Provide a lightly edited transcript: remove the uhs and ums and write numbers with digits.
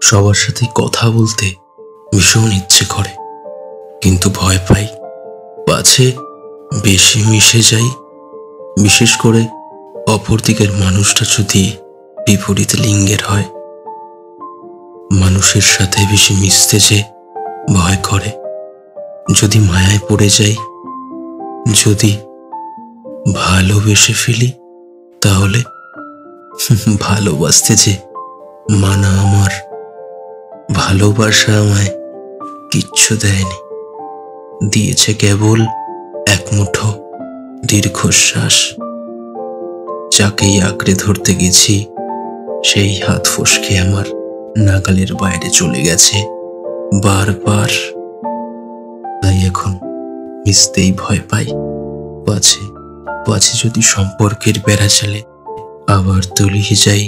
সবার সাথে কথা বলতে ভীষণ ইচ্ছে করে, কিন্তু ভয় পাই পাছে বেশি মিশে যাই, বিশেষ করে অপর দিকের মানুষটা যদি বিপরীত লিঙ্গের হয়। মানুষের সাথে বেশি মিশতে যে ভয় করে, যদি মায়ায় পড়ে যাই, যদি ভালোবেসে ফেলি, তাহলে ভালোবাসতে যে মানা আমার। ভালোবাসা আমায় কিচ্ছু দেয়নি, দিয়েছে কেবল এক মুঠো দীর্ঘশ্বাস। যাকেই আঁকড়ে ধরতে গেছি, সেই হাত ফসকে আমার নাগালের বাইরে চলে গেছে বারবার। তাই এখন মিশতেই ভয় পাই, পাছে পাছে যদি সম্পর্কের বেড়া চালে আবার তলিয়ে যাই।